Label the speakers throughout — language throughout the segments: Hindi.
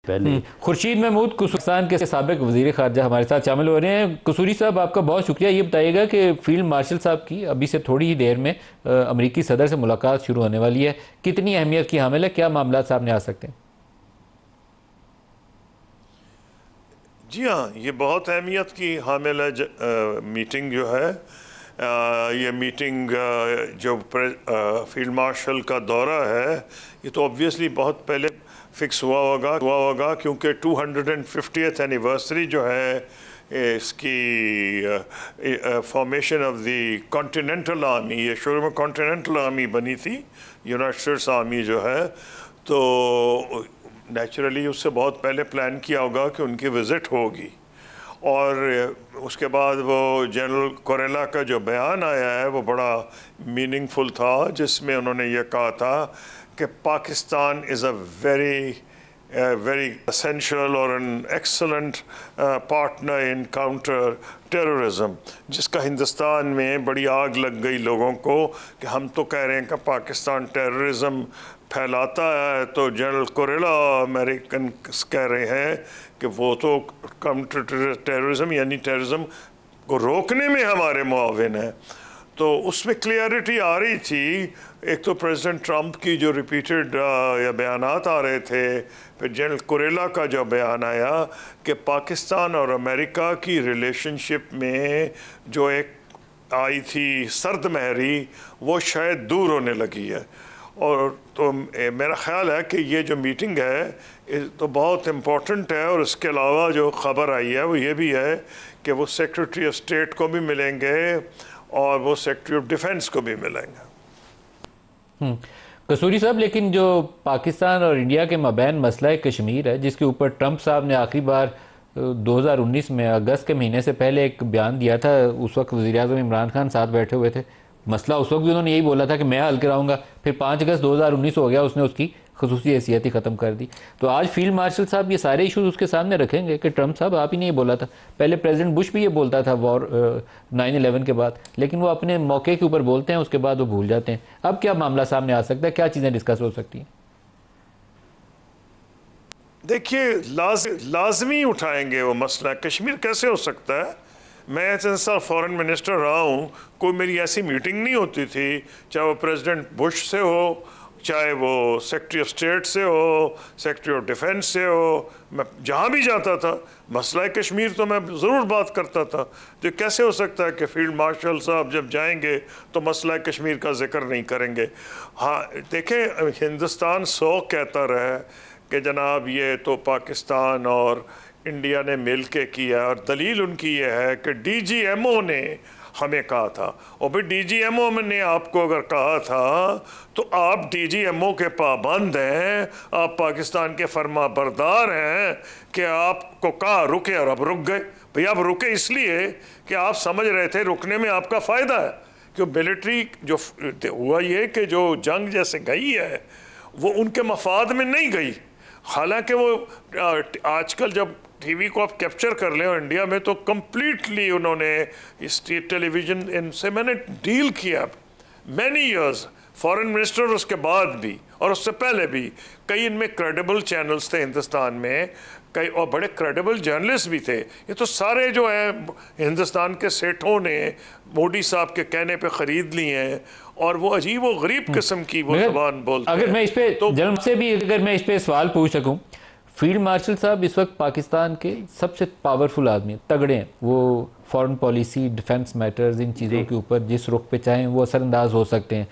Speaker 1: पहले।
Speaker 2: खुर्शीद महमूद पाकिस्तान के साबिक वज़ीर ख़ारजा हमारे साथ शामिल हो रहे हैं। कसूरी साहब, आपका बहुत शुक्रिया। ये बताइएगा कि फील्ड मार्शल साहब की अभी से थोड़ी ही देर में अमरीकी सदर से मुलाकात शुरू होने वाली है, कितनी अहमियत की हामिल है, क्या मामला सामने आ सकते हैं?
Speaker 3: जी हाँ, ये बहुत अहमियत की हामिल है मीटिंग जो है। ये मीटिंग जो फील्ड मार्शल का दौरा है, ये तो ऑब्वियसली बहुत पहले फिक्स हुआ होगा क्योंकि 250th एनिवर्सरी जो है इसकी formation of the continental army, ये शुरू में कॉन्टिनेंटल आर्मी बनी थी, यूनाइटेड स्टेट्स आर्मी जो है, तो नेचुरली उससे बहुत पहले प्लान किया होगा कि उनकी विज़िट होगी। और उसके बाद वो जनरल कोरेला का जो बयान आया है वो बड़ा मीनिंगफुल था, जिसमें उन्होंने ये कहा था कि Pakistan is a very essential और an excellent partner in counter terrorism, जिसका हिंदुस्तान में बड़ी आग लग गई लोगों को कि हम तो कह रहे हैं कि पाकिस्तान टेररिज्म फैलाता है, तो जनरल कोरेला अमेरिकन कह रहे हैं कि वो तो काउंटर टेररिज्म यानी टेररिज्म को रोकने में हमारे मुआविन है। तो उसमें क्लियरिटी आ रही थी। एक तो प्रेसिडेंट ट्रंप की जो रिपीटेड या बयानात आ रहे थे, फिर जनरल कोरेला का जो बयान आया कि पाकिस्तान और अमेरिका की रिलेशनशिप में जो एक आई थी सर्द महरी, वो शायद दूर होने लगी है। और तो मेरा ख़्याल है कि ये जो मीटिंग है तो बहुत इम्पोर्टेंट है। और इसके अलावा जो ख़बर आई है वो ये भी है कि वो सेक्रेटरी ऑफ स्टेट को भी मिलेंगे और वो सेक्रेटरी ऑफ डिफेंस को भी मिलेंगे।
Speaker 2: कसूरी साहब, लेकिन जो पाकिस्तान और इंडिया के मबैन मसला कश्मीर है, जिसके ऊपर ट्रंप साहब ने आखिरी बार 2019 में अगस्त के महीने से पहले एक बयान दिया था, उस वक्त वज़ीर आज़म इमरान खान साथ बैठे हुए थे, मसला उस वक्त भी उन्होंने यही बोला था कि मैं हल कराऊंगा। फिर 5 अगस्त 2019 हो गया, उसने उसकी खसूसी हैसियत ही ख़त्म कर दी। तो आज फील्ड मार्शल साहब ये सारे इशूज़ उसके सामने रखेंगे कि ट्रंप साहब आप ही नहीं बोला था। पहले प्रेसिडेंट बुश भी ये बोलता था वॉर 9/11 के बाद, लेकिन वो अपने मौके के ऊपर बोलते हैं, उसके बाद वो भूल जाते हैं। अब क्या मामला सामने आ सकता है, क्या चीज़ें डिस्कस हो सकती हैं?
Speaker 3: देखिए, लाजमी उठाएंगे वो मसला। कश्मीर कैसे हो सकता है? मैं ऐसा फॉरेन मिनिस्टर रहा हूँ, कोई मेरी ऐसी मीटिंग नहीं होती थी, चाहे वो प्रेसिडेंट बुश से हो, चाहे वो सेक्रेटरी ऑफ स्टेट से हो, सेक्रेटरी ऑफ डिफेंस से हो, मैं जहाँ भी जाता था मसला कश्मीर तो मैं ज़रूर बात करता था। तो कैसे हो सकता है कि फील्ड मार्शल साहब जब जाएंगे तो मसला कश्मीर का जिक्र नहीं करेंगे? हाँ, देखें, हिंदुस्तान 100 कहता रहा कि जनाब ये तो पाकिस्तान और इंडिया ने मिल के किया, और दलील उनकी ये है कि DGMO ने हमें कहा था। और फिर DGMO ने आपको अगर कहा था तो आप DGMO के पाबंद हैं, आप पाकिस्तान के फर्मा बरदार हैं कि आपको कहा रुके और अब रुक गए। भैया आप रुके इसलिए कि आप समझ रहे थे रुकने में आपका फ़ायदा है। क्यों मिलिट्री जो हुआ ये कि जो जंग जैसे गई है वो उनके मफाद में नहीं गई। हालांकि वो आजकल जब टीवी को आप कैप्चर कर लें और इंडिया में तो कम्प्लीटली उन्होंने इस टेलीविज़न इनसे मैंने डील किया मैनी ईयर्स, फॉरेन मिनिस्टर उसके बाद भी और उससे पहले भी कई इनमें क्रेडिबल चैनल्स थे हिंदुस्तान में, कई और बड़े क्रेडिबल जर्नलिस्ट भी थे। ये तो सारे जो है हिंदुस्तान के सेठों ने मोदी साहब के कहने पे ख़रीद ली हैं और वो अजीब व गरीब किस्म की वो ज़बान बोलते हैं।
Speaker 2: अगर मैं इस पे तो जन्म से भी अगर मैं इस पे सवाल पूछ सकूं, फील्ड मार्शल साहब इस वक्त पाकिस्तान के सबसे पावरफुल आदमी, तगड़े हैं, वो फॉरेन पॉलिसी, डिफेंस मैटर्स, इन चीज़ों के ऊपर जिस रुख पे चाहें वो असरअंदाज हो सकते हैं।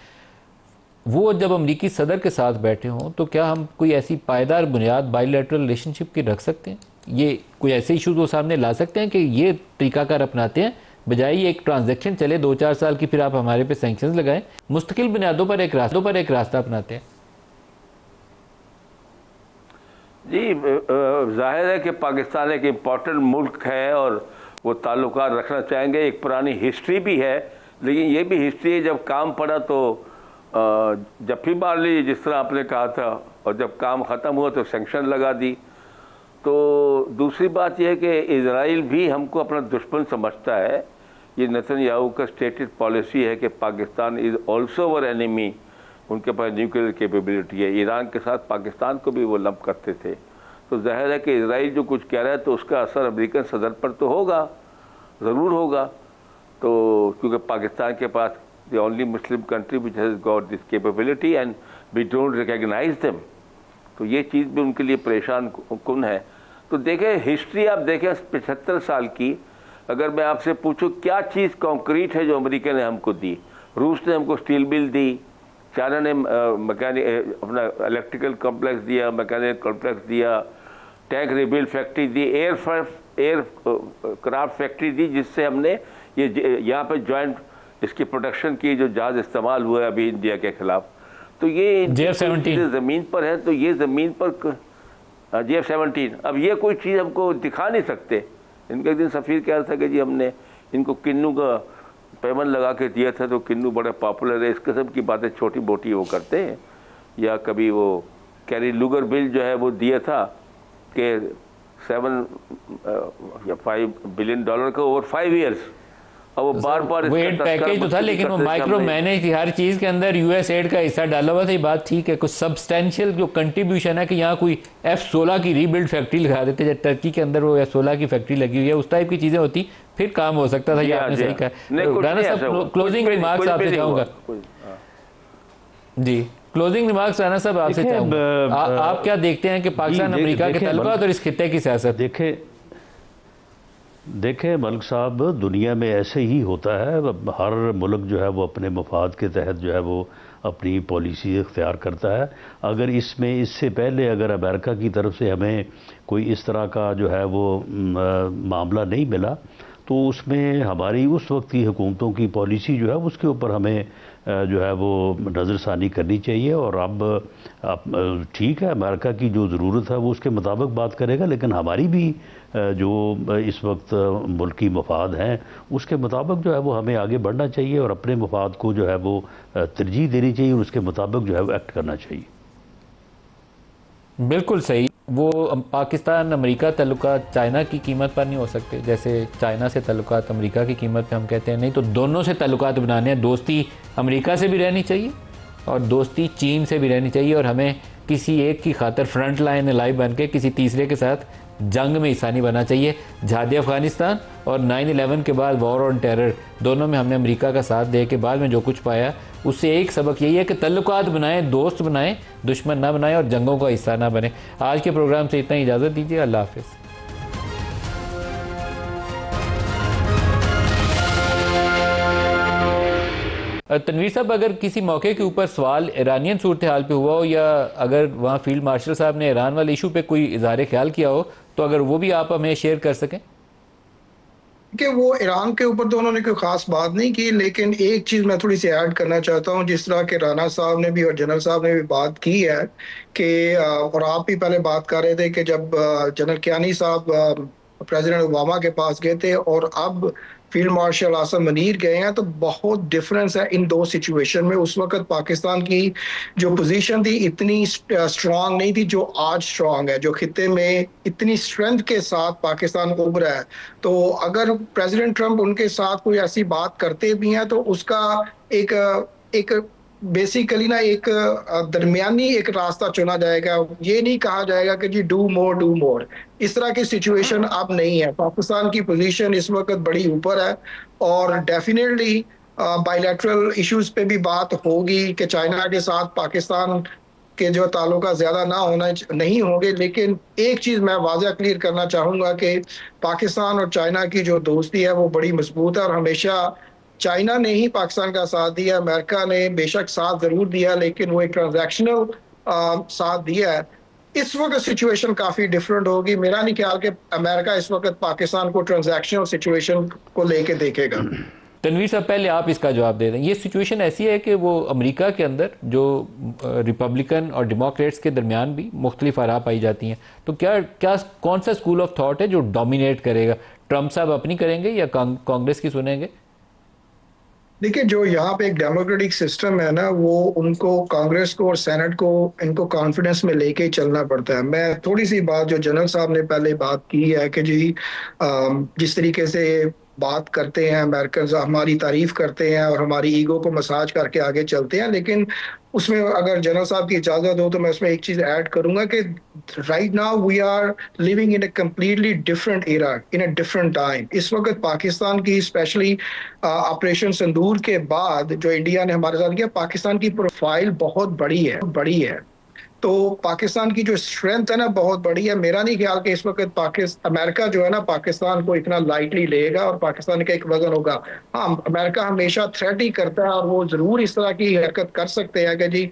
Speaker 2: वो जब अमरीकी सदर के साथ बैठे हों तो क्या हम कोई ऐसी पायदार बुनियाद बायलैटरल रिलेशनशिप की रख सकते हैं? ये कोई ऐसे इशूज़ वो सामने ला सकते हैं कि ये तरीकाकार अपनाते हैं, बजाय एक ट्रांजैक्शन चले 2-4 साल की फिर आप हमारे पे सैंक्शंस लगाएं, मुस्तकिल बुनियादों पर एक रास्ता अपनाते हैं?
Speaker 1: जी, जाहिर है कि पाकिस्तान एक इम्पॉर्टेंट मुल्क है और वो ताल्लुकात रखना चाहेंगे। एक पुरानी हिस्ट्री भी है, लेकिन ये भी हिस्ट्री है जब काम पड़ा तो जफ्फी मार ली, जिस तरह आपने कहा था, और जब काम ख़त्म हुआ तो सैंक्शन लगा दी। तो दूसरी बात यह है कि इजराइल भी हमको अपना दुश्मन समझता है। ये नेतन्याहू का स्टेटेड पॉलिसी है कि Pakistan is also our enemy. उनके पास न्यूक्लियर कैपेबिलिटी है। ईरान के साथ पाकिस्तान को भी वो लंप करते थे। तो जाहिर है कि इसराइल जो कुछ कह रहा है तो उसका असर अमेरिकन सदर पर तो होगा, ज़रूर होगा। तो क्योंकि पाकिस्तान के पास the only Muslim country which has got this capability and we don't recognise them, तो ये चीज़ भी उनके लिए परेशान कुन है। तो देखें हिस्ट्री, आप देखें 75 साल की, अगर मैं आपसे पूछूं क्या चीज़ कॉन्क्रीट है जो अमेरिका ने हमको दी, रूस ने हमको स्टील मिल दी, चाइना ने मैकेनिक अपना इलेक्ट्रिकल कॉम्प्लेक्स दिया, मैकेनिकल कॉम्प्लेक्स दिया, टैंक रिबिल्ड फैक्ट्री दी, एयर क्राफ्ट फैक्ट्री दी, जिससे हमने ये यहाँ पे जॉइंट इसकी प्रोडक्शन की जो जहाज़ इस्तेमाल हुआ है अभी इंडिया के खिलाफ। तो ये JF-17 ज़मीन पर है, तो ये ज़मीन पर JF-17, अब ये कोई चीज़ हमको दिखा नहीं सकते। इनका एक दिन सफ़ीर कह रहा था कि जी हमने इनको किन्नू का पैमन लगा के दिया था तो किन्नू बड़ा पॉपुलर है, इस किस्म की बातें छोटी मोटी वो करते हैं। या कभी वो कैरी लूगर बिल जो है वो दिया था कि 7 या $5 बिलियन का ओवर 5 ईयर्स, और वो बार बार
Speaker 2: वो एड पैकेज तो था, लेकिन वो माइक्रो मैनेज थी, हर चीज के अंदर यूएस एड का हिस्सा डाला हुआ था। ये बात ठीक है, कुछ सब्सटेंशियल जो कंट्रीब्यूशन है कि यहाँ कोई F-16 की रीबिल्ड फैक्ट्री लगा देते, जब टर्की के अंदर वो F-16 की फैक्ट्री लगी हुई है, उस टाइप की चीजें होती फिर काम हो सकता था। ये आपने सही कहा। राणा साहब, क्लोजिंग रिमार्क्स आपसे चाहूंगा जी, क्लोजिंग रिमार्क्स राणा साहब आपसे चाहूंगा, आप क्या देखते हैं कि पाकिस्तान अमेरिका के तल्लुकात और इस खित्ते की सियासत?
Speaker 4: देखें मलिक साहब, दुनिया में ऐसे ही होता है, हर मुल्क जो है वो अपने मफाद के तहत जो है वो अपनी पॉलिसी इख्तियार करता है। अगर इसमें इससे पहले अगर अमेरिका की तरफ से हमें कोई इस तरह का जो है वो मामला नहीं मिला, तो उसमें हमारी उस वक्त की हुकूमतों की पॉलिसी जो है उसके ऊपर हमें जो है वो नज़रसानी करनी चाहिए। और अब ठीक है, अमेरिका की जो ज़रूरत है वो उसके मुताबिक बात करेगा, लेकिन हमारी भी जो इस वक्त मुल्की मफाद हैं उसके मुताबिक जो है वो हमें आगे बढ़ना चाहिए और अपने मफाद को जो है वो तरजीह देनी चाहिए और उसके मुताबिक जो है वो एक्ट करना चाहिए।
Speaker 2: बिल्कुल सही। वो पाकिस्तान अमेरिका तल्लुकात चाइना की कीमत पर नहीं हो सकते, जैसे चाइना से तल्लुकात अमेरिका की कीमत पे हम कहते हैं, नहीं तो दोनों से तल्लुकात बनाने हैं। दोस्ती अमेरिका से भी रहनी चाहिए और दोस्ती चीन से भी रहनी चाहिए, और हमें किसी एक की खातर फ्रंट लाइन लाइव बन के किसी तीसरे के साथ जंग में हिस्सा नहीं बनना चाहिए। जहादी अफगानिस्तान और 9/11 के बाद वॉर ऑन टेरर, दोनों में हमने अमेरिका का साथ दे के बाद में जो कुछ पाया, उससे एक सबक यही है कि तल्लुकात बनाएं, दोस्त बनाएं, दुश्मन ना बनाएं और जंगों का हिस्सा ना बने। आज के प्रोग्राम से इतना ही, इजाज़त दीजिए, अल्लाह हाफिज़। तनवीर साहब, अगर किसी मौके के ऊपर सवाल ईरानियन सूरत हाल पे हुआ हो, या अगर वहाँ फील्ड मार्शल साहब ने ईरान वाले इशू पे कोई इज़हार ख्याल किया हो, तो अगर वो भी आप हमें शेयर कर सकें।
Speaker 5: कि वो ईरान के ऊपर तो उन्होंने कोई खास बात नहीं की, लेकिन एक चीज़ मैं थोड़ी सी ऐड करना चाहता हूँ, जिस तरह के राना साहब ने भी और जनरल साहब ने भी बात की है कि और आप भी पहले बात कर रहे थे कि जब जनरल कियानी साहब प्रेसिडेंट ओबामा के पास गए थे और अब फील्ड मार्शल आसम मनीर गए हैं, तो बहुत डिफरेंस है इन दो सिचुएशन में। उस वक्त पाकिस्तान की जो पोजीशन थी इतनी स्ट्रांग नहीं थी जो आज स्ट्रांग है, जो खित्ते में इतनी स्ट्रेंथ के साथ पाकिस्तान उभरा है। तो अगर प्रेसिडेंट ट्रंप उनके साथ कोई ऐसी बात करते भी हैं तो उसका एक बेसिकली ना एक दरमियानी एक रास्ता चुना जाएगा। ये नहीं कहा जाएगा कि जी डू मोर। इस तरह की सिचुएशन अब नहीं है। पाकिस्तान की पोजीशन इस वक्त बड़ी ऊपर है और डेफिनेटली बायलैटरल इश्यूज पे भी बात होगी कि चाइना के साथ पाकिस्तान के जो ताल्लुका ज्यादा ना होना नहीं होंगे। लेकिन एक चीज मैं वाज़ह क्लियर करना चाहूंगा कि पाकिस्तान और चाइना की जो दोस्ती है वो बड़ी मजबूत है और हमेशा चाइना ने ही पाकिस्तान का साथ दिया। अमेरिका ने बेशक साथ जरूर दिया, लेकिन वो एक ट्रांजैक्शनल साथ दिया है। इस वक्त सिचुएशन काफी डिफरेंट होगी। मेरा नहीं ख्याल कि अमेरिका इस वक्त पाकिस्तान को ट्रांजैक्शनल सिचुएशन को लेके देखेगा।
Speaker 2: तनवीर साहब, पहले आप इसका जवाब दे दें। ये सिचुएशन ऐसी है कि वो अमेरिका के अंदर जो रिपब्लिकन और डेमोक्रेट्स के दरमियान भी मुख्तलिफ आरा पाई जाती हैं, तो क्या कौन सा स्कूल ऑफ थॉट है जो डोमिनेट करेगा? ट्रंप साहब अपनी करेंगे या कांग्रेस की सुनेंगे?
Speaker 5: देखिए, जो यहाँ पे एक डेमोक्रेटिक सिस्टम है ना, वो उनको कांग्रेस को और सेनेट को इनको कॉन्फिडेंस में लेके ही चलना पड़ता है। मैं थोड़ी सी बात जो जनरल साहब ने पहले बात की है कि जी जिस तरीके से बात करते हैं, अमेरिकन हमारी तारीफ करते हैं और हमारी ईगो को मसाज करके आगे चलते हैं, लेकिन उसमें अगर जनरल साहब की इजाजत हो तो मैं उसमें एक चीज ऐड करूंगा कि right now we are living in a completely different era, in a different time. इस वक्त पाकिस्तान की स्पेशली ऑपरेशन सिंदूर के बाद जो इंडिया ने हमारे साथ किया, पाकिस्तान की प्रोफाइल बहुत बड़ी है। तो पाकिस्तान की जो स्ट्रेंथ है ना बहुत बड़ी है। मेरा नहीं ख्याल कि इस वक्त पाकिस्तान अमेरिका जो है ना पाकिस्तान को इतना लाइटली लेगा और पाकिस्तान का एक वजन होगा। हाँ, अमेरिका हमेशा थ्रेट ही करता है और वो जरूर इस तरह की हरकत कर सकते हैं कि जी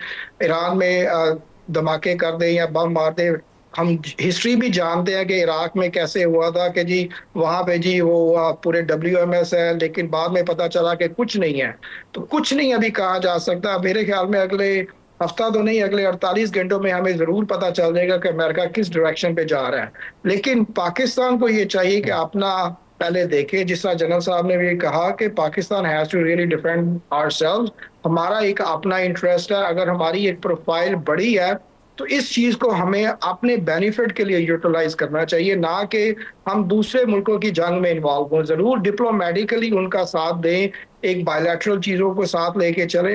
Speaker 5: ईरान में धमाके कर दे या बम मार दे। हम हिस्ट्री भी जानते हैं कि इराक में कैसे हुआ था कि जी वहां पे जी वो पूरे WMS है, लेकिन बाद में पता चला कि कुछ नहीं है। तो कुछ नहीं अभी कहा जा सकता। मेरे ख्याल में अगले हफ्ता तो नहीं, अगले 48 घंटों में हमें जरूर पता चल जाएगा कि अमेरिका किस डायरेक्शन पे जा रहा है। लेकिन पाकिस्तान को ये चाहिए कि अपना पहले देखे, जिस तरह जनरल साहब ने भी कहा कि Pakistan has to really defend ourselves. हमारा एक अपना इंटरेस्ट है, अगर हमारी एक प्रोफाइल बड़ी है तो इस चीज को हमें अपने बेनिफिट के लिए यूटिलाइज करना चाहिए, ना कि हम दूसरे मुल्कों की जंग में इन्वॉल्व हों। जरूर डिप्लोमेटिकली उनका साथ दें, एक बायलैटरल चीजों को साथ लेके चलें,